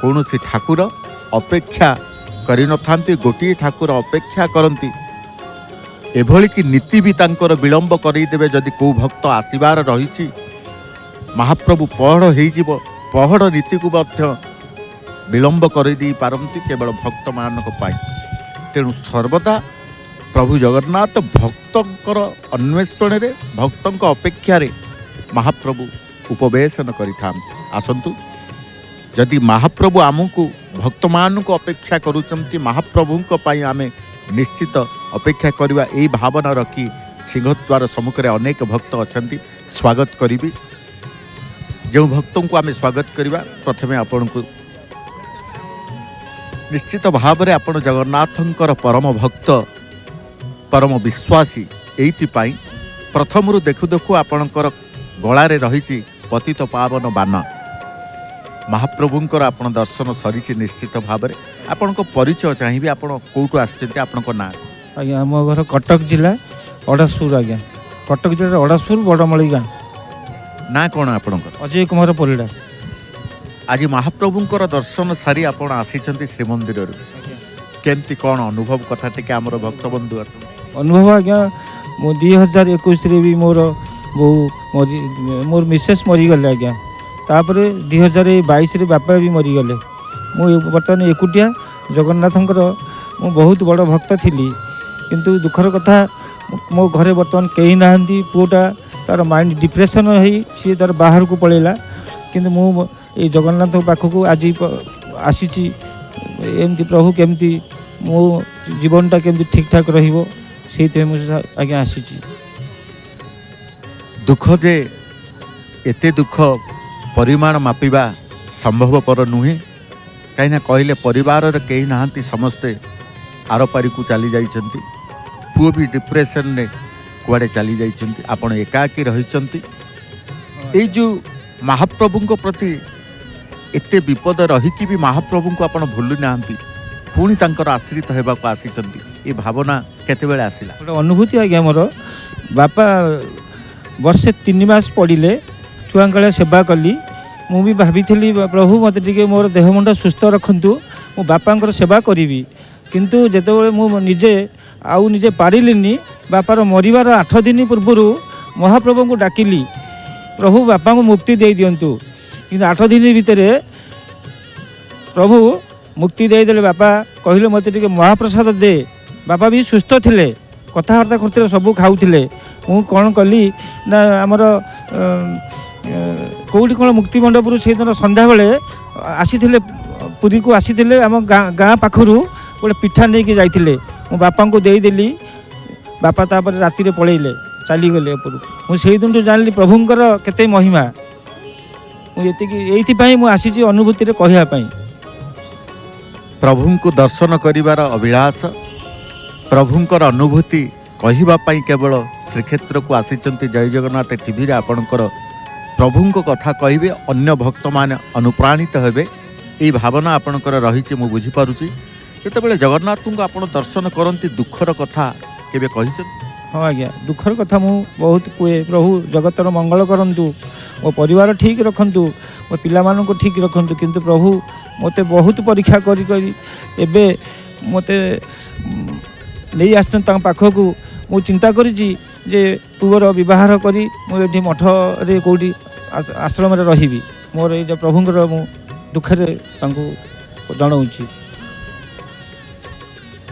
कौन सी ठाकुर अपेक्षा करि नथांती, गोटे ठाकुर अपेक्षा करती एभली कि नीति भी तांकर विलंब करदेवे। जदि को भक्त आसबार रही महाप्रभु पहड़ हो पहड़ नीति को विलंब करदे पारती केवल भक्त मानक पाई। तेणु सर्वदा प्रभु जगन्नाथ भक्तर अन्वेषण रे भक्तों अपेक्षा रे महाप्रभु उपवेशन करिथा। आसंतु जदि महाप्रभु आमको भक्त मान को अपेक्षा करुचंती, महाप्रभु आमे निश्चित अपेक्षा करवा यही भावना रखी सिंहद्वार सम्मुख में अनेक भक्त अच्छा स्वागत करी। जो भक्तों को आमे स्वागत करवा प्रथमे आपण को निश्चित भाव में आपण जगन्नाथंकर परम भक्त परम विश्वासी एइथिपाई प्रथम देखु देखु आपणकर गलारे रही पतित पावन बान महाप्रभुंकर आपण दर्शन सरी निश्चित भाव में आपण परिचय चाहिए। आपण कौटू आसचंती, आपणको ना? आज्ञा आम घर कटक जिला अड़ासुर। आज्ञा कटक जिला अड़ासुर बड़मली गाँ। ना कौन आपणकर? अजय कुमार परिड़ा। आज महाप्रभुंकर दर्शन सारी आपण आसीचंती श्रीमंदिर रू, केमती कौन अनुभव कथा टिके आमर भक्त बंधु अनुभव? आज्ञा मो 2021 रे भी मोर बो मोर मिसेस मरीगले। आज्ञा तापर 2022 रे बापा भी मरीगले। मु बर्तमान एकुटिया जगन्नाथंकर मु बहुत बड़ भक्त थिली, किंतु दुखर कथा मो घरे बर्तमान कहीं नहांती। पुटा तार माइंड डिप्रेशन हो सी तार बाहर को पड़ेला, किंतु मु ये जगन्नाथ पाखक आज आसी एमती प्रभु केमती मो जीवनटा केमती ठीक ठाक रहिबो से मुझे आज्ञा आसी। दुख जे एते दुख परिमाण मापिबा संभवपर नुहे, कहीं कहले परिवार रे कहीं नहांती, समस्ते आर पारी को चली जाइछंती। पुओ भी डिप्रेशन ने कुआडे चली जाइछंती, आपण एकाकी रहिछंती। ए जो महाप्रभु को प्रति एते विपद रहीकि भी महाप्रभु को आपण भूलु नांती, पुणी तांकर आश्रित हेबा को आसीचंती। ए भावना केते बेले आसिला? गोटे अनुभूति आज्ञा मोर बापा वर्षे 3 मास पड़िले छुआंकड़ा सेवा कली। मु भी भाभी प्रभु मत टिके मोर देह मुंड सुस्थ रखंतु, मु बापांकर सेवा करी। किंतु जेतेबेले मु निजे आउ निजे पारिलिनी, बापार मरिवार 8 दिन पूर्व महाप्रभु को डाकिली, प्रभु बापा को मुक्ति दे दियंतु। किंतु 8 दिन भितर प्रभु मुक्ति दे देले। बापा कहले मत टिके महाप्रसाद दे। बापा भी सुस्थ थिले, कथाबार्ता करते, सब खाऊले। मु कौन कली ना आमर कौटी कौन मुक्ति मंडपरू से दिन संध्या बेले आसी पुरी को आसी आम गाँ पाखरू गोटे पिठा नहीं कि जाइए। मो बापा को देदेली, बापा तापर राति पलैले चलीगले ऊपर। मुझे दिन जानी प्रभुंकर केते महिमा। मुझे मुझे अनुभूति कहवाई प्रभु को दर्शन करिवार अभिलाष, प्रभुंकर अनुभूति कहवाई केवल श्रीक्षेत्र को आसीचंती। जय जगन्नाथ टीवी रे आपणकर प्रभुंक कथा कहिबे, अन्य भक्त माने अनुप्राणित हेबे, यही भावना आपणकर रही मु बुझी पारुची। जेतेबेले जगन्नाथ को आपण दर्शन करंती दुखर कथा केबे कहिछन? हाँ आज्ञा दुखर कथा मु बहुत कहे। प्रभु जगतर मंगल करंतु, मो परिवार ठीक रखंतु, मो पिला मानन को ठीक रखंतु। किंतु प्रभु मते बहुत परीक्षा करी करी एबे मते नहीं आसन ता पाखकू। मु चिंता करिछि जे पुअर विवाह करी मुझे मठ रे कोठी आश्रम रे रहिबी। मोर ये प्रभुंकर मु दुखरे जनाऊँगी।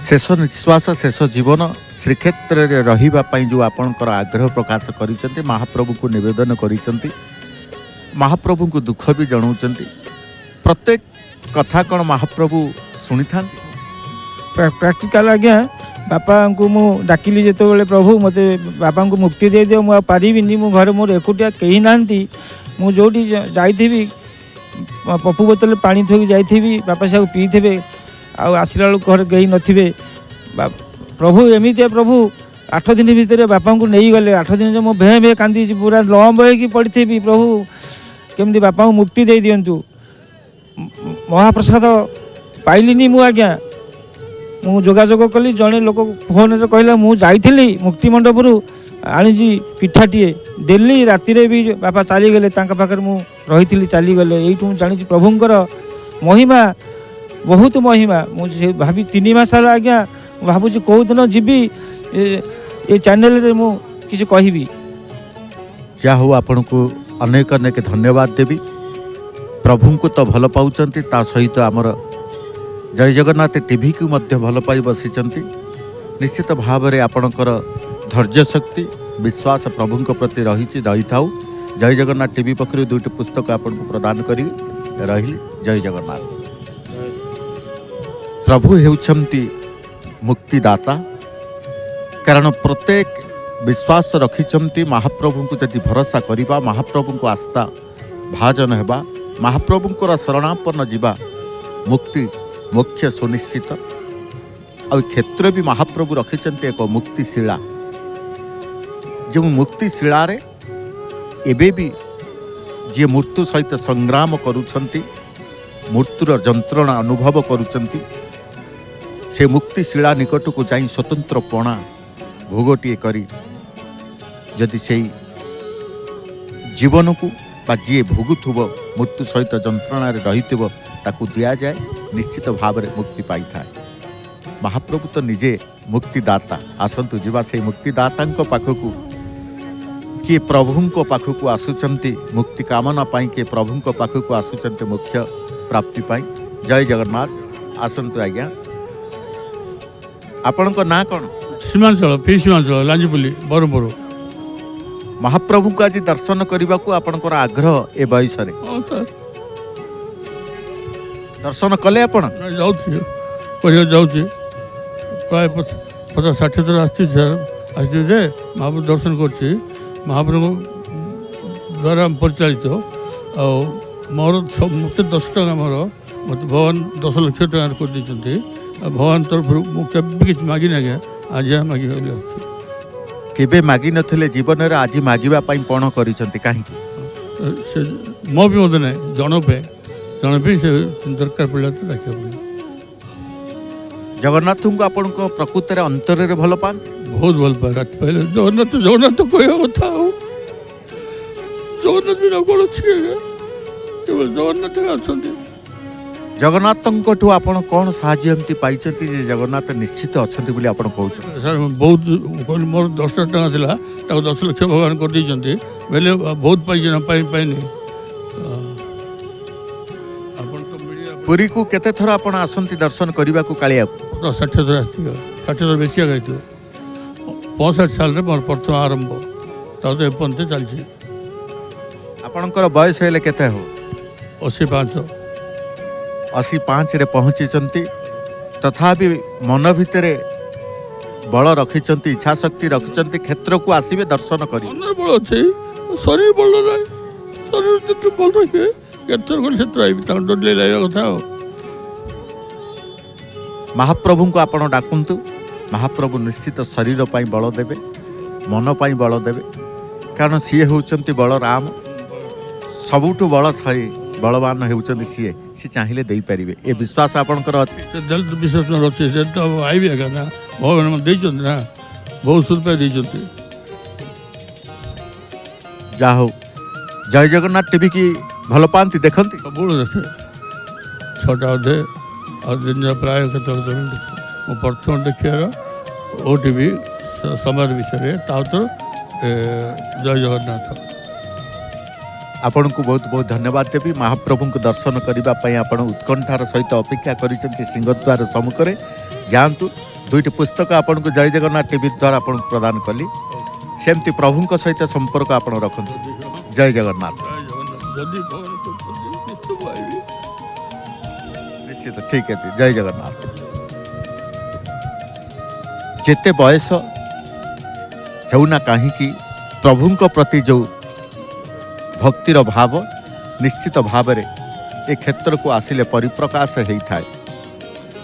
शेष निश्वास शेष जीवन श्रीक्षेत्र रे रहिबा पई जो आपणकर आग्रह प्रकाश करिसंती, महाप्रभु को निवेदन करिसंती, महाप्रभु को दुख भी जनाउचंती। प्रत्येक कथा कौन महाप्रभु सुनी था? प्रैक्टिकल आज्ञा बापा को मु डाकिली जेतेबेले प्रभु मते बापा को मुक्ति दे दियो। मु पारिबिनी, मु घर मोर एकुटिया कहीं नांती। मु जोटी जाइथिबी पप्पू बोतल पानी थोकी जाइथिबी, बापा से पीथे आसला घर कहीं नथिबे। प्रभु एमती प्रभु 8 दिन भितर बापा को नहीं गले। 8 दिन मो भे भे कांदी पूरा लंब होगी पड़ी। प्रभु केमती बापा को मुक्ति दे दियंतु। महाप्रसाद पाइलिनी मु आज्ञा। मु जोगाजोग कली, जड़े लोक फोन रे कहला मु जाइथिली मुक्ति मंडपरू आनीजी पिठाटीए देली। राति भी बापा चलीगले, पाखे मु रही चलीगले। यू जानी प्रभुंकर महिमा बहुत महिमा मुझे भाभी 3 मास है आज्ञा भावुँ कौ दिन जीवी ये चैनल रे मु किसी कहबी जा हो आपण को अनेक अनेक धन्यवाद देवी प्रभु को तो भल पाउचंती ता सहित आमर जय जगन्नाथ टीवी को मध्य भल पाई बसिचंती निश्चित भाव में आपणकर धैर्य शक्ति विश्वास प्रभु प्रति रही थाउ जय जगन्नाथ टीवी पक्षर 2टी पुस्तक आपन को प्रदान करी रही जय जगन्नाथ प्रभु हेउछंती मुक्तिदाता कारण प्रत्येक विश्वास रखिचंती महाप्रभु को जदि भरोसा करिबा महाप्रभु को आस्था भाजन हेबा महाप्रभु को शरणापन्न जीवा मुक्ति मोक्ष सुनिश्चित आ क्षेत्र भी महाप्रभु रखिचंती एक मुक्तिशिला जो मुक्तिशिला रे एबे भी जी मृत्यु सहित संग्राम करुछंती मृत्युर जंत्रणा अनुभव करुछंती से मुक्तिशिला निकट को जाई स्वतंत्र पणा भोगटीए करी जदि से जीवन को बा जी भोगुथुब मृत्यु सहित जंत्रणा रही ताकू दिया जाए निश्चित भाव में मुक्ति पाई था महाप्रभु तो निजे मुक्तिदाता आसतु जीवा से मुक्तिदाता पाखक किए प्रभु पाखक आसुचंती मुक्ति कामना पाई किए प्रभु पाखक आसुचंती मोक्ष प्राप्ति पाई जय जगन्नाथ आसतु आज्ञा आपण ना कौन सीमांचल पी सीमांचल लांजीपुली बरमपुर महाप्रभु को आज दर्शन करने को आपणकर आग्रह ए बयस दर्शन कले आपण जाऊँगी प्राय 50-60 थर आसती जे महाप्रभु दर्शन कर महाप्रभु द्वारा परिचालित आ मोर मत 10 टका मोर मत भगवान 10 लाख टका कर देते भगवान तरफ मुझे किसी मागिन आज्ञा आज मागिक केबे मागी नथिले जीवन रे आज मागिबा पई पण करिसंती काहे से मो भी मत नहीं जन पे से दरकार पड़ा तो देखा पड़ा जगन्नाथ को आपण को प्रकृति रे अंतर रे भल पान बहुत भल पाए रात पहले जगन्नाथ तो कोई कथा हो जगन्नाथ बिना कौन अच्छी केवल जगन्नाथ अच्छा जगन्नाथ आपण कौन साहाय्य एमती पाइछंती जे जगन्नाथ निश्चित अछंती बोली आपण कहउछ सर बहुत मोर 10 टका थिला ताको 10 लाख भगवान कर दी बेले बहुत पाई ना पाई नहीं आपण तो मीडिया पुरी को केते थर आपण आसंती दर्शन करबा को कालिया 60 थर आस्ती 60 थर बेसी आ गई 65 साल रे मोर प्रथम आरंभ तो एपंते चलछि आपणकर बयस हेले केते हो 85 85 रे पहुँची तथापि मन भितर बल रखिंट इच्छा शक्ति रखिंट क्षेत्र को आसवे दर्शन कर बल अच्छे शरीर बल ना शरीर बल रखे क्षेत्र कथा महाप्रभु को आपण डाकतु महाप्रभु निश्चित शरीर पाई बल देवे मन पाई बल देवे कारण सी होउचंती बलराम सबुठु बल सही बलवान होउचंती सी चाहिए दे पारे ए विश्वास आपणकर अच्छे विश्वास अच्छे से तो आईबी आगे ना भगवान ना बहुत रुपया देते जा हो जय जगन्नाथ टीवी की भल पाती देखती सब देखे 6टा अधे और दिन प्राय देखे मो प्रथम देखार ओ टीवी समाज विषय तो जय जगन्नाथ आपण को बहुत बहुत धन्यवाद देवी महाप्रभु को दर्शन करने आपण उत्कंठार सहित अपेक्षा करिसेंती सिंहद्वार सम्मुखें जातु 2टी पुस्तक आपण को जय जगन्नाथ टीवी द्वारा आपण प्रदान कली सेमती प्रभु सहित संपर्क आपण रखु जय जगन्नाथ निश्चित ठीक है जय जगन्नाथ जेते बयस हेउना कहीं प्रभु प्रति जो भक्तिर भाव निश्चित भाव रे ए क्षेत्र को आसिले परिप्रकाश होता है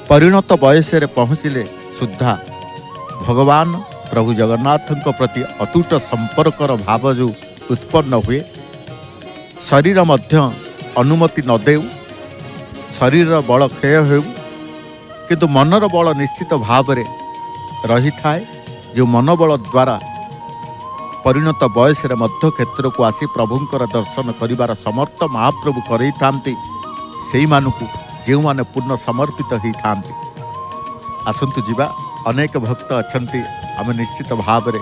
परिणत बयस पहुँचले सुद्धा भगवान प्रभु जगन्नाथ प्रति अतुट संपर्कर भाव जो उत्पन्न हुए शरीर मध्य अनुमति न देउ शरीर बल क्षय हो किंतु मनर बल निश्चित भाव रे रही थाए जो मनोबल द्वारा परिणत बयस मध्य क्षेत्र को आसी प्रभुंकर दर्शन करिवार समर्थ महाप्रभु करई थांती सेई मानुकु जो माने पूर्ण समर्पित ही थांती। आसंतु जीवा अनेक भक्त अछंती आम निश्चित भाव रे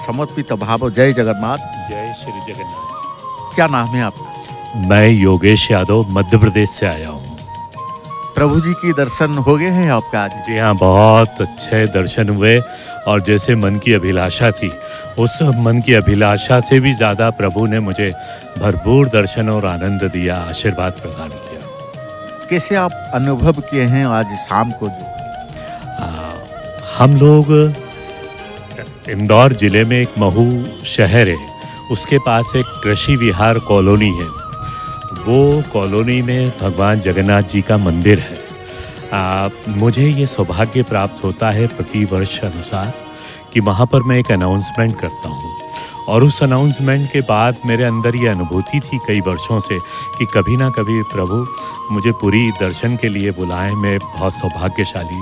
समर्पित भाव। जय जगन्नाथ। जय श्री जगन्नाथ। क्या नाम है आपका? मैं योगेश यादव मध्य प्रदेश से आया हूँ। प्रभु जी की दर्शन हो गए हैं आपका आज? जी हाँ, बहुत अच्छे दर्शन हुए और जैसे मन की अभिलाषा थी उस मन की अभिलाषा से भी ज़्यादा प्रभु ने मुझे भरपूर दर्शन और आनंद दिया, आशीर्वाद प्रदान किया। कैसे आप अनुभव किए हैं आज शाम को? जो हम लोग इंदौर जिले में एक महू शहर है, उसके पास एक कृषि विहार कॉलोनी है। वो कॉलोनी में भगवान जगन्नाथ जी का मंदिर है। मुझे ये सौभाग्य प्राप्त होता है प्रतिवर्ष अनुसार कि वहाँ पर मैं एक अनाउंसमेंट करता हूँ और उस अनाउंसमेंट के बाद मेरे अंदर ये अनुभूति थी कई वर्षों से कि कभी ना कभी प्रभु मुझे पूरी दर्शन के लिए बुलाएं, मैं बहुत सौभाग्यशाली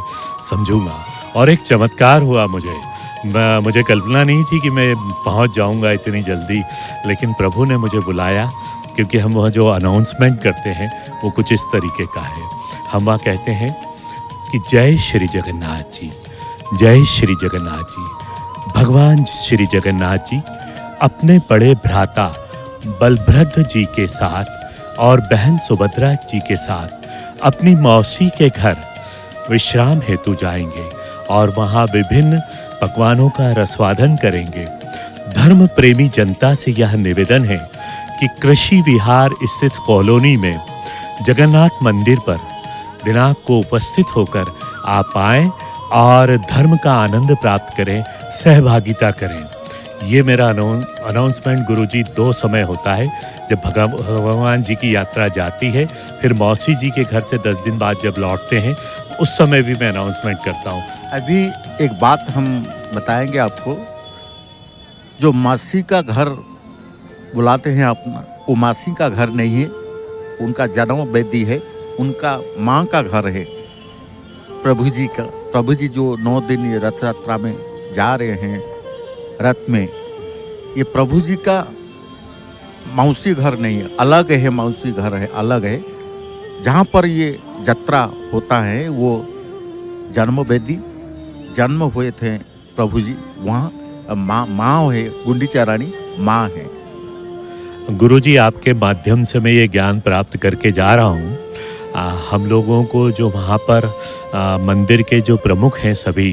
समझूंगा। और एक चमत्कार हुआ मुझे कल्पना नहीं थी कि मैं पहुंच जाऊंगा इतनी जल्दी, लेकिन प्रभु ने मुझे बुलाया क्योंकि हम वह जो अनाउंसमेंट करते हैं वो कुछ इस तरीके का है। हम वहाँ कहते हैं कि जय श्री जगन्नाथ जी, जय श्री जगन्नाथ जी। भगवान श्री जगन्नाथ जी अपने बड़े भ्राता बलभद्र जी के साथ और बहन सुभद्रा जी के साथ अपनी मौसी के घर विश्राम हेतु जाएंगे और वहाँ विभिन्न पकवानों का रसवादन करेंगे। धर्म प्रेमी जनता से यह निवेदन है कि कृषि विहार स्थित कॉलोनी में जगन्नाथ मंदिर पर दिनांक को उपस्थित होकर आप आएं और धर्म का आनंद प्राप्त करें, सहभागिता करें। ये मेरा अनाउंसमेंट गुरुजी 2 समय होता है। जब भगवान जी की यात्रा जाती है, फिर मौसी जी के घर से 10 दिन बाद जब लौटते हैं उस समय भी मैं अनाउंसमेंट करता हूँ। अभी एक बात हम बताएंगे आपको, जो मासी का घर बुलाते हैं अपना, वो मासी का घर नहीं है, उनका जन्म वेदी है, उनका माँ का घर है प्रभु जी का। प्रभु जी जो 9 दिन ये रथ यात्रा में जा रहे हैं रथ में, ये प्रभु जी का मौसी घर नहीं है, अलग है, मौसी घर है, अलग है। जहाँ पर ये यात्रा होता है वो जन्म वेदी, जन्म हुए थे प्रभु जी, वहाँ माँ है, गुंडीचा रानी माँ है। गुरुजी आपके माध्यम से मैं ये ज्ञान प्राप्त करके जा रहा हूँ। हम लोगों को जो वहाँ पर मंदिर के जो प्रमुख हैं सभी,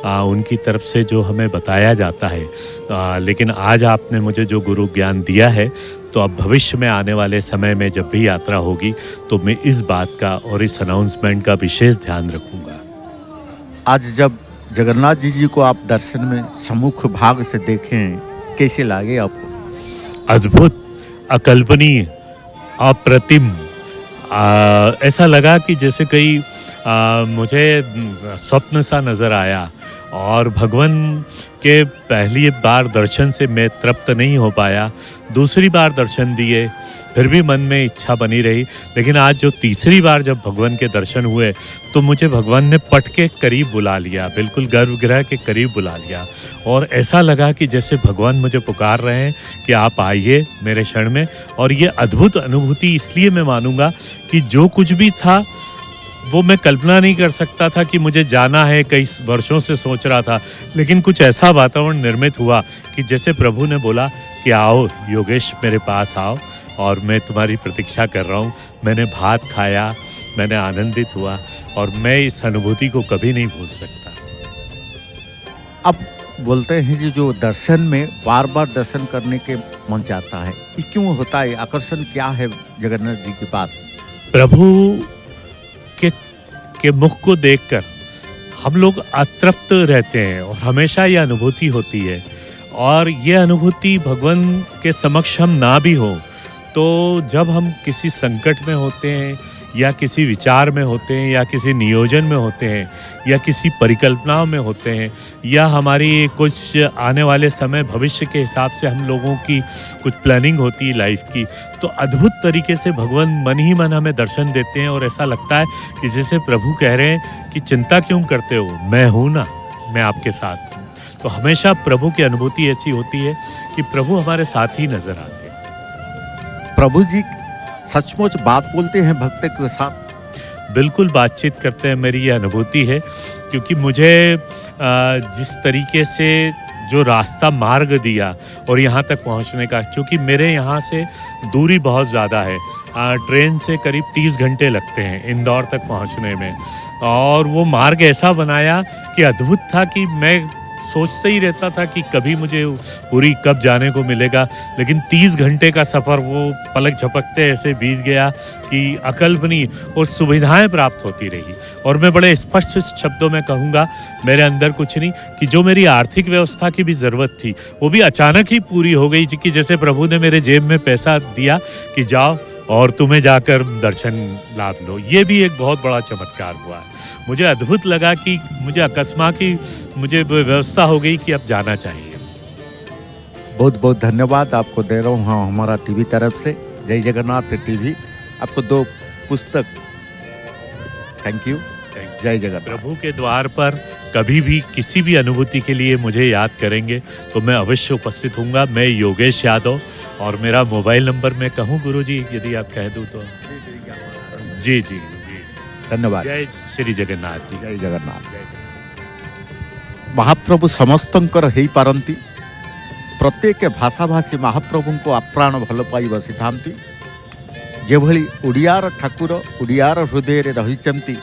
उनकी तरफ से जो हमें बताया जाता है, लेकिन आज आपने मुझे जो गुरु ज्ञान दिया है, तो अब भविष्य में आने वाले समय में जब भी यात्रा होगी तो मैं इस बात का और इस अनाउंसमेंट का विशेष ध्यान रखूँगा। आज जब जगन्नाथ जी को आप दर्शन में सम्मुख भाग से देखें, कैसे लगे आपको? अद्भुत, अकल्पनीय, अप्रतिम। ऐसा लगा कि जैसे कई मुझे स्वप्न सा नज़र आया और भगवान के पहली बार दर्शन से मैं तृप्त नहीं हो पाया। दूसरी बार दर्शन दिए, फिर भी मन में इच्छा बनी रही, लेकिन आज जो तीसरी बार जब भगवान के दर्शन हुए तो मुझे भगवान ने पट के करीब बुला लिया, बिल्कुल गर्भगृह के करीब बुला लिया और ऐसा लगा कि जैसे भगवान मुझे पुकार रहे हैं कि आप आइए मेरे क्षण में। और ये अद्भुत अनुभूति इसलिए मैं मानूंगा कि जो कुछ भी था वो मैं कल्पना नहीं कर सकता था कि मुझे जाना है, कई वर्षों से सोच रहा था, लेकिन कुछ ऐसा वातावरण निर्मित हुआ कि जैसे प्रभु ने बोला कि आओ योगेश मेरे पास आओ और मैं तुम्हारी प्रतीक्षा कर रहा हूँ। मैंने भात खाया, मैंने आनंदित हुआ और मैं इस अनुभूति को कभी नहीं भूल सकता। अब बोलते हैं जी, जो दर्शन में बार बार दर्शन करने के मन चाहता है, ये क्यों होता है? आकर्षण क्या है जगन्नाथ जी के पास? प्रभु के मुख को देखकर हम लोग अतृप्त रहते हैं और हमेशा ये अनुभूति होती है। और ये अनुभूति भगवान के समक्ष हम ना भी हो तो जब हम किसी संकट में होते हैं या किसी विचार में होते हैं या किसी नियोजन में होते हैं या किसी परिकल्पनाओं में होते हैं या हमारी कुछ आने वाले समय भविष्य के हिसाब से हम लोगों की कुछ प्लानिंग होती है लाइफ की, तो अद्भुत तरीके से भगवान मन ही मन हमें दर्शन देते हैं और ऐसा लगता है कि जैसे प्रभु कह रहे हैं कि चिंता क्यों करते हो, मैं हूँ ना, मैं आपके साथ हूँ। तो हमेशा प्रभु की अनुभूति ऐसी होती है कि प्रभु हमारे साथ ही नजर आते हैं। प्रभु जी सचमुच बात बोलते हैं भक्त के साथ? बिल्कुल बातचीत करते हैं, मेरी ये अनुभूति है। क्योंकि मुझे जिस तरीके से जो रास्ता मार्ग दिया और यहाँ तक पहुँचने का, क्योंकि मेरे यहाँ से दूरी बहुत ज़्यादा है, ट्रेन से करीब 30 घंटे लगते हैं इंदौर तक पहुँचने में, और वो मार्ग ऐसा बनाया कि अद्भुत था कि मैं सोचते ही रहता था कि कभी मुझे पूरी कब जाने को मिलेगा, लेकिन 30 घंटे का सफ़र वो पलक झपकते ऐसे बीत गया कि अकल्पनीय, और सुविधाएं प्राप्त होती रही। और मैं बड़े स्पष्ट शब्दों में कहूँगा, मेरे अंदर कुछ नहीं, कि जो मेरी आर्थिक व्यवस्था की भी ज़रूरत थी वो भी अचानक ही पूरी हो गई, कि जैसे प्रभु ने मेरे जेब में पैसा दिया कि जाओ और तुम्हें जाकर दर्शन लाभ लो। ये भी एक बहुत बड़ा चमत्कार हुआ। मुझे अद्भुत लगा कि मुझे अकस्मात की मुझे व्यवस्था हो गई कि अब जाना चाहिए। बहुत बहुत धन्यवाद आपको दे रहा हूँ हमारा टीवी तरफ से, जय जगन्नाथ टीवी। आपको 2 पुस्तक, थैंक यू, जय जगन्नाथ। प्रभु के द्वार पर कभी भी किसी भी अनुभूति के लिए मुझे याद करेंगे तो मैं अवश्य उपस्थित हूँगा। मैं योगेश यादव, और मेरा मोबाइल नंबर मैं कहूँ गुरुजी, यदि आप कह दूँ तो। जी जी जी, धन्यवाद। जय श्री जगन्नाथ जी। जय जगन्नाथ। महाप्रभु समस्तंकर हेई पारंती, प्रत्येक भाषाभाषी महाप्रभु को आप्राण भल पाई बसी थांती। जेभली ओडियार ठाकुर ओडियार हृदय रे रहिचंती,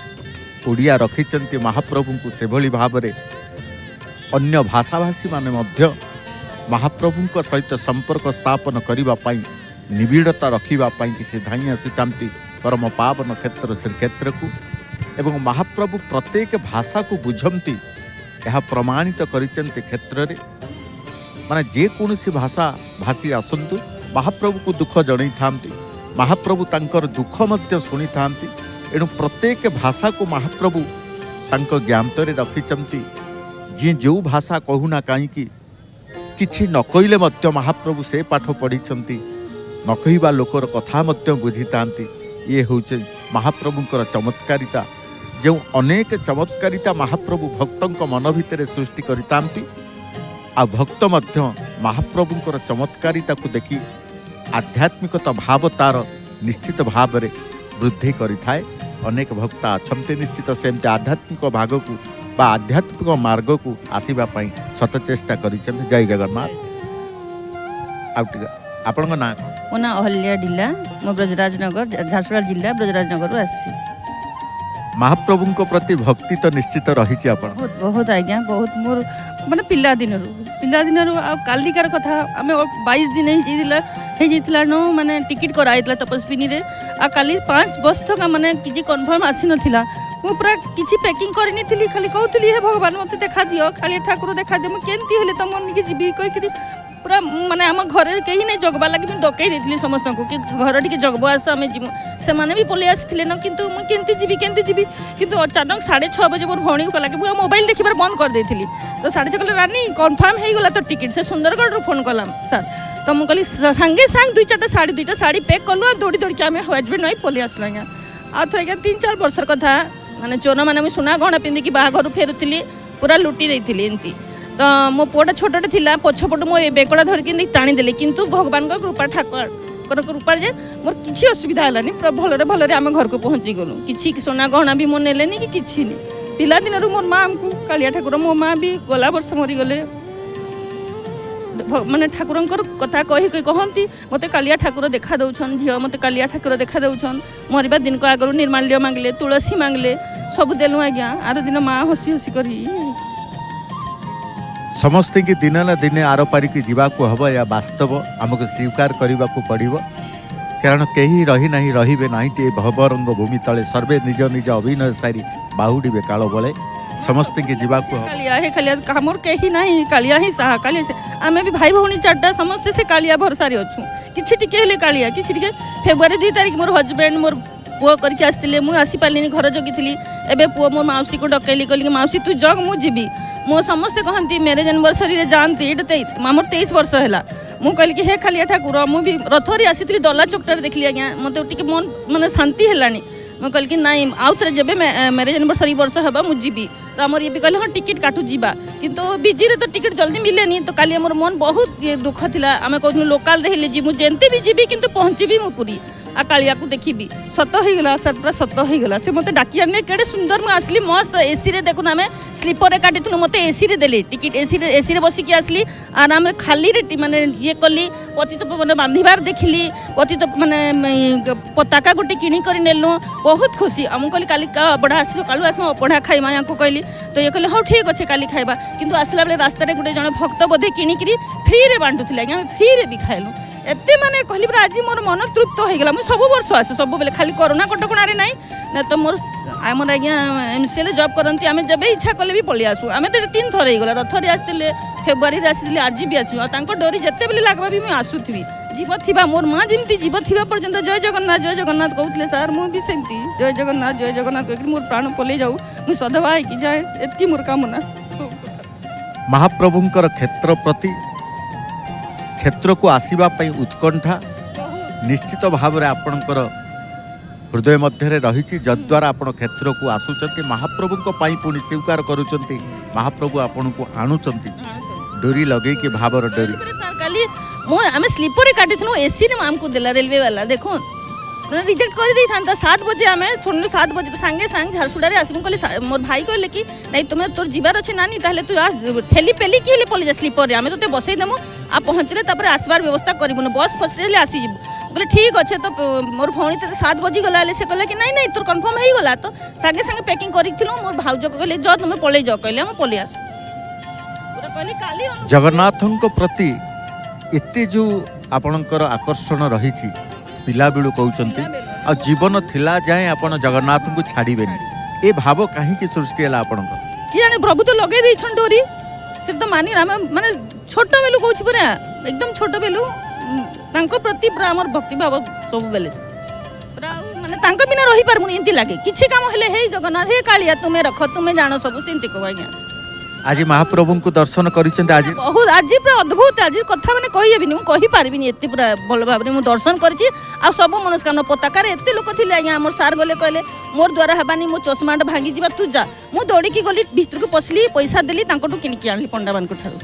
ओडिया रखिचंती महाप्रभु को, सेभली भावरे अन्य भाषाभाषी माने मध्य महाप्रभु सहित संपर्क स्थापन करिबा पाई, निबिड़ता रखिबा पाई किसी धाई आसीतांती परम पावन क्षेत्र श्रीक्षेत्र को। एवं महाप्रभु प्रत्येक भाषा को बुझंती, यह प्रमाणित करिचंती क्षेत्र रे। माने जे कोनसी भाषा भाषी आसंतु महाप्रभु को दुख जणई थांती, महाप्रभु तांकर दुख मध्य सुनी थांती। एणु प्रत्येक भाषा को महाप्रभु तांको ज्ञानतरे रखिचंती। जी जो भाषा कहूना कहीं किछि न कहले मध्य महाप्रभु से पाठ पढ़िचंती, न कहवा लोकर कथा मध्य बुझी थांती। ये होचे महाप्रभुंकर चमत्कारिता। जो अनेक चमत्कारिता महाप्रभु भक्तों मन भितर सृष्टि करितांती, आ भक्त मध्य महाप्रभुंकर चमत्कारिता को देखी आध्यात्मिकता भाव तार निश्चित भाव में वृद्धि करिथाए। अनेक भक्त अच्छे निश्चित सेमती आध्यात्मिक भाग को बा आध्यात्मिक मार्ग को आसवा सत चेष्टा करिसेंत। जय जगन्नाथ। आपन ना मो ना अहल्या डिला, मो ब्रजराजनगर, झारसुगुड़ा जिला ब्रजराजनगर आसी। महाप्रभु को प्रति भक्ति तो निश्चित रही आपण बहुत बहुत आज्ञा, बहुत मोर माने पिला दिनरू आ कालिकार कथा आमे 22 दिन हे जितला नो माने टिकट कराइतला तपस्विनी रे। आ काली 5 बस तक माने किछि कन्फर्म आसी नथिला। मु पूरा किछि पैकिंग करनी थिली, खाली कहउतली हे भगवान मते देखा दियो, खाली ठाकुर देखा दे, मु केनती हेले त मन के जीवी कहि करी पूरा माने हम घर कहीं नहीं जगवा लगे मुझे डकई देती समस्त को कि घर टी जगब आस आम जीव से भी पलि आसी ना। कितु मुझे जीवी कितु अचानक 6:30 बजे मोर भौणी को कला कि मुझे मोबाइल देखिबार बंद कर देती। तो 6:30 कहले रानी कन्फर्म हो गला तो टिकट से सुंदरगढ़ फोन कलाम सर। तो मुझे कहली सांगे सांग 2-4 साड़ी पैक कलु दौड़ी दौड़ी आम हजबैंड वाइफ पलि आसलु आज्ञा। आ थोड़ा 3-4 वर्षर कथा माने चोर मैंने सुना गहना पिंधिकी बाहाघर फेरुली पूरा लुटी देती एमती। तो मो पुआटा छोटे थिला पछपट मो बेकड़ा धरिकी टाणीदेली, किंतु भगवान कृपा ठाकुर कृपा जे मोर किसी असुविधा है पूरा भलरे भलरे आम घर को पहुँची गलु। कि सोना गहना भी मोर नेलेनी कि किसी नहीं। पिला दिन मोर माँ को कालिया ठाकुर मो माँ भी गला वर्ष मरीगले। माने ठाकुर कथा कही कहती मत कालिया ठाकुर देखा दौन, झील मत कालिया ठाकुर देखा दौन। मरवा दिन को आगु निर्माल्य मांगले, तुलसी मांगले, सब देलु आज्ञा। आर दिन माँ हसी हसी करी समस्त की दिन ना दिन आर पारिकी जीवाकू हब या वास्तव आमको स्वीकार करने को पड़ो। कारण कहीं रही ना रे ना भवरंग भूमि तले सर्वे निज निज अभिनय सारी बाहुड़े काल बले समस्त की जीवाकू कालिया हे कालिया कमर कहीं ना कालिया ही साहा कालिया से आम भी भाई भौणी 4टा समस्ते से कालिया भरसारे अच्छू। किसी टिके कालिया किसी फेब्रुआरी 2 तारिख मोर हजबैंड मोर पुओ करके आसते मुझे आसी पार्ली घर जगी। एवं पुओ मो मौसी को डकैली कहली मौसी तू जग मु जीवी। मो समस्ते कहती मेरेज एनिवर्सरी जानती ये आमर 23 वर्ष है। मुझे कहली कि हे खालिया ठाकुर मुझे रथरी आसी दला चौकटार देखली आज्ञा मत टे मन माने शांति है। मुझे कहली कि नाई आउ थे जब मेरेज एनिवर्सरी वर्ष है मुझे जीवी। तो आमर ये भी कहले हाँ टिकट काटू जीवा, किंतु बिजी तो टिकट जल्दी मिलेनी। तो काली मोर मन बहुत ये दुख थिला। आम कहूँ लोकाल रही जी मुझे जेनते भी जीवी किंतु पहुँची मु पूरी आ कालिया को देखी सत हो गला सर पूरा सत हो गला से मते डाकी आने केडे सुंदर मु आसली मस्त एसी रे देखु आमे स्लीपर रे काटिथुनु मते एसी रे देली टिकट एसी रे बसी के आसली आराम रे खाली रे माने ये कली पतित माने बांधिबार देखिली पतित माने पताका गोटे किनी करी नेलु बहुत खुशी हम कहली काली का बड़ा आसलो कालु आसमा पढ़ा खाइमा या को कहली तो ये कहले हां ठीक अच्छे काली खाइबा किंतु आसला बेले रास्ता रे गोटे जने भक्त बोधे किनी करी फ्री रे बांटुथिला हम फ्री रे भी खाइलु एते माने कहली पर आज मोर मन तृप्त हो गला मु सब वर्ष आसे सब बेले खाली कोरोना कटकणा रे नाही ना तो मोर आमर आज्ञा एमसीएल जॉब करंती आमे जबे इच्छा कले भी पळि आसु आमे तो 3 थर हे गला रथरे आस्तिले फेब्रुआरी रे आस्तिले आज भी आछु तांको डोरी जते बेले लागबा भी मु आसुथबी जीव थिबा मोर मां जिमती जीव थिबा पर्यंत जय जगन्नाथ कहउतले सर मु भी सेंती जय जगन्नाथ कहकि मोर प्राण पले जाऊ मु सदवा कि जाए एतकी मोर कामना महाप्रभुंकर क्षेत्र प्रति क्षेत्र को आसीबा पई उत्कंठा निश्चित भाव में आपणकर हृदय मध्य रही जद्वारा आपण क्षेत्र को आसुचंती महाप्रभु पुणी स्वीकार करुचंती महाप्रभु आपण को आणुचंती डोरी लगे कि भावर डोरी सर काली मो आमे स्लीपर रे काटिथनु एसी रे हमको देला रेलवे वाला देखो रिजेक्ट कर दी था 7 बजे आमे सुनलु 7 बजे तो सांगे सांग झारसुडा रे आसी कहले मोर भाई कहले कि नहीं तुम तोर जीवार अछि नानी ताले तू ठेली पेली के लिए पले जा स्लीपर रे आमे तोते बसई देमु आ पहुंचले तापर आसबार व्यवस्था करबुन बस फसरे आसी जीव बोले ठीक अच्छे तो मोर भौणी तो 7 बजे गला से कहले कि नहीं तोर कन्फर्म हो गला तो सांगे सांगे पैकिंग करिथिलु मोर भाउज कहले जो तुम पले जाओ कहले हम पले आस पूरा कहले काली जगन्नाथଙ୍କ प्रति एते जो आपणकर आकर्षण रही पिला बेलू कहउचंती आ जीवन थिला जाए आपण जगन्नाथ को छाड़ीबेनी ए भाव काहे की सृष्टि हला आपणकर कि जाने प्रभु तो लगे दै छन डोरी से तो मानी हम माने छोट बेलू कहूछ पूरा एकदम छोट बेलू तांको प्रति पूरा हमर भक्ति भाव सब बेले पूरा माने तांको बिना रही पारमुनी एंती लागे किछि काम हेले हे जगन्नाथ हे कालिया तुमे रख तुमे जानो सब सेंती को आज्ञा आज महाप्रभु को दर्शन करिसेंती आज बहुत आज पूरा अद्भुत आज कथा माने कहि हेबिनी मु कहि पारबिनी एते पूरा भल भाबरे मु दर्शन करछि आ सब मनस्कामना पताका रे एते लोक थिले आज्ञा हमर सार बोले कहले मोर द्वारा हबानी मो चश्माटा भांगी जिबा तू जा मु दौड़ी की गली भीतर को पसली पैसा देली तांकोटू किनिकी आनली पंडा मान को ठारू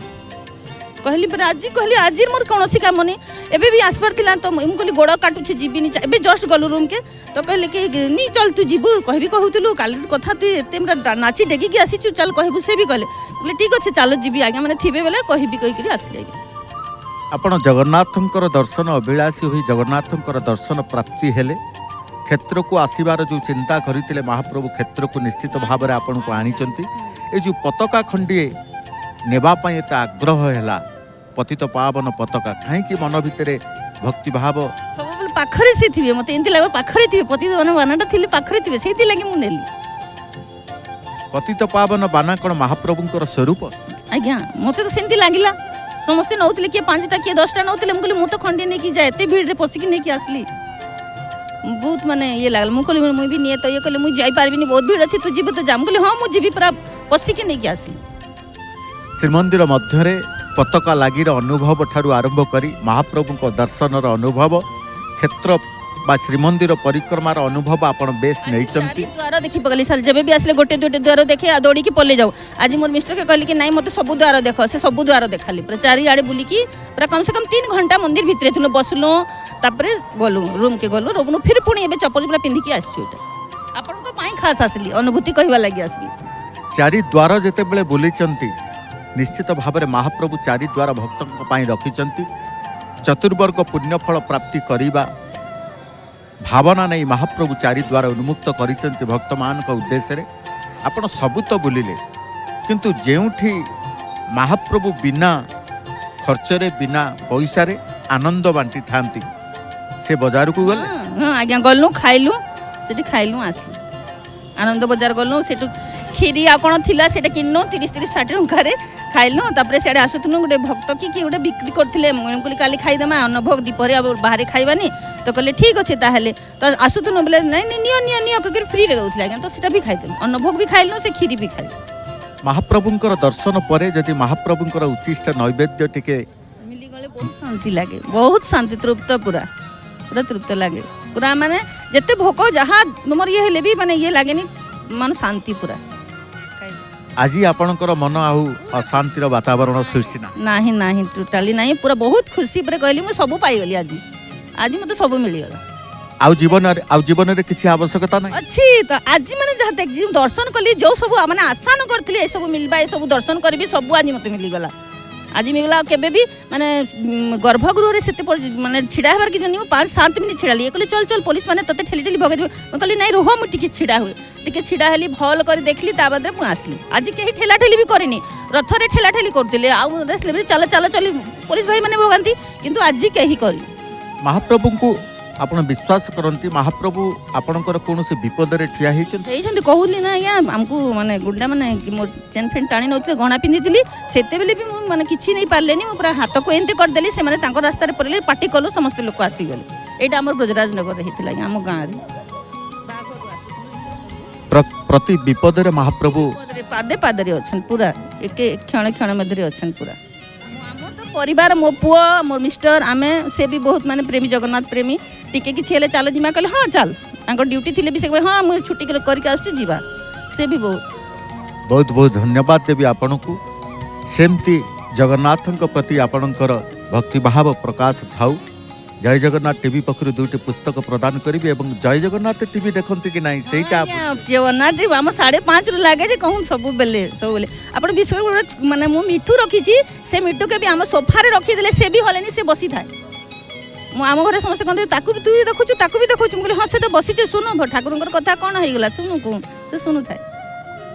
कहली पर आज मोर कौनसी काम नहीं एबे भी आसबार थिला तो मु कहली गोड़ काटुछि जीबिनी एबे जस्ट गलु रूम के तो कहले कि नी चल तू जीबू कहबी कहउतलु काली कथा तू एते हमरा नाची डेगी के आसीछु चल कहबू से भी कहले बोले ठीक अच्छे चलो जीबी आज्ञा माने थिबे बेले कहबी कहि आसले आपण जगन्नाथंकर दर्शन अभिलाषी होई जगन्नाथंकर दर्शन प्राप्ति हेले क्षेत्र को आसीबार जो चिंता करितिले महाप्रभु क्षेत्र को निश्चित भाव में आपण को आनीचंती ए जो पताका खंडिए नेबा पई एत आग्रह हैला पतित पावन पताका काहे कि मन भितरे भक्ति भाव सब बेले पाखरे से थिबे मते एंती लागो पाखरे थिबे पतित पावन बानाटा थिले पाखरे थिबे सेति लागि मु नेली पतित पावन बाना कोन महाप्रभुंकर स्वरूप आज्ञा मते तो सेंती लागिला समस्ते नौतले किए 5टा किए 10टा नौतले मु कहली मु तो खंडे ने की जाए एते भीड़ रे पसी की ने की आसली बहुत माने ये लागल मु कहली मु भी निए तो ये कहले मु जाई पारबिनी बहुत भीड़ अछि तू जीबो तो जाम कहली हां मु जीबी पूरा पसी की ने की आसली श्रीमंदिर मध्यरे पताका लागिर अनुभव ठारू आरंभ करी महाप्रभुंक दर्शनर अनुभव क्षेत्र बा श्रीमंदिर परिक्रमार अनुभव आपण बेस नैचंती द्वार देखि पगली सर जबे भी आसले गोटे दुटे द्वार देखे आ दौड़ी की पले जाऊ आज मोर मिस्टर के कहली कि नहीं मते सब द्वार देखो से सब द्वार देखाली पूरा चारि आड़े बुली की पूरा कम से कम 3 घंटा मंदिर भितरे थलो बसलो तापरे गलु रूम के गलु रूम फिर पुणी एबे चप्पल पूरा पिंधी की आछी एटा आपण को पाई खास आसली अनुभूति कहवा लागि आसली चारि द्वार जेते बेले बुलीचंती निश्चित भाव में महाप्रभु चारि द्वार भक्तों पाई रखिचंती चतुर्वर्ग पुण्यफल प्राप्ति करिबा भावना नहीं महाप्रभु चारि द्वार उन्मुक्त करिचंती भक्त मान को उद्देश्य रे आपण सबु तो बुलिले किंतु जेउठी महाप्रभु बिना खर्चरे बिना पैसा रे आनंद बांटी थांती से बाजार को गले हां आज्ञा गलनु खाइलु सेठी खाइलु आसली आनंद बाजार गलनु सेठु खीरी आ कोन थिला सेटा किन्नो 30-60 टंका रे खाइलु तापरे सेडे आसुथनु गोटे भक्त की गोटे बिक्री करथिले हम कहली काली खाइदमा अनुभव दीपरे अब बाहर खाइबानी तो कहले ठीक अछि ताहेले तो आसुथनु बोले नहीं नियो के फ्री रे दउथले आज्ञा तो सेटा भी खाइदे अनुभव भी खाइलु से खीरी भी खाइलु महाप्रभुंकर दर्शन परे जदि महाप्रभुंकर उचिष्ट नैवेद्य टिके मिली गले बहुत शांति लागे बहुत शांति तृप्त पूरा तृप्त लागे पूरा माने जते भोक जहाँ तुमर ये हेले भी माने ये लागेनी मन शांति पूरा आज आपणकर मन आउ अशांतिर वातावरण सृष्टि नहीं टोटाली नहीं पूरा बहुत खुशी पूरा कहली मु सब पाई गली आज मते सब मिली गला आउ जीवन रे किसी आवश्यकता नहीं अच्छी तो आज मैंने जहाँ देख दर्शन कली जो सब मैंने आशा न करती ये सब मिलवा ये सब दर्शन करी सब आज मत मिलगला आज मिलगला केबे भी माने गर्भगृह से माने छिड़ा हबार कि नहीं 5-7 मिनिट छिड़ाली ये कहली चल चल पुलिस माने तते ठेली ठेली भगे मैं कहली नहीं रोह मुझे टिके छिड़ा हुए टिके छिड़ा हेली भल कर देखली ता बाद मु आसली आज कहीं ठेला ठेली भी करनी रथ रे ठेला ठेली करते आउ रेसले चल चल चल पुलिस भाई माने भगांती किंतु आज कहीं करी महाप्रभु को आपण विश्वास करती महाप्रभु आपणकर कौन से विपद रे ठिया ହେଇଛନ୍ତି कहली ना आज्ञा आमको माने गुंडा माने मो चेन फेन टाणी नौଥିଲେ गणा पिंधिଥିଲି सेतेबेले भी मु माने किछि नहीं पारलेनी मु पूरा हाथ को एंते कर देली से माने तांको रास्ता रे पड़ले पार्टी कलो समस्त लोक आसी गले एटा हमर ब्रजराज नगर रहितला हम गां रे प्रति विपद रे महाप्रभु पादे पादे अछन पूरा एक क्षण क्षण मध्य अछन पूरा परिवार मो पुआ मोर मिस्टर आमे से भी बहुत माने प्रेमी जगन्नाथ प्रेमी टिके किछि हेले चल जिमा कहले हां चल तांको ड्यूटी थिले भी से हां मु छुट्टी करके आछी जीवा से भी बहुत बहुत धन्यवाद देवी आपण को सेमती जगन्नाथन प्रति आपणकर भक्ति भाव प्रकाश थाउ जय जगन्नाथ टीवी पक्षर 2टी पुस्तक प्रदान करेंगे और जय जगन्नाथ टीवी देखते कि नहीं सहीटा जगन्नाथ टी आम 5:30 लगे कहूँ सब बेले आप विश्वास माने मु मिठू रखी से मिठू के भी आम सोफारे रखीदे से भी हलेनी से बसी थाए आम घर समस्त कहते ताकू भी तू देखु ताकू भी देखु मुझे हाँ से तो बसीचे शुणु ठाकुर कथा कौन हो गला शुणु कौन से शुणु थाए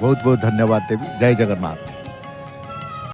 बहुत बहुत धन्यवाद देवी जय जगन्नाथ।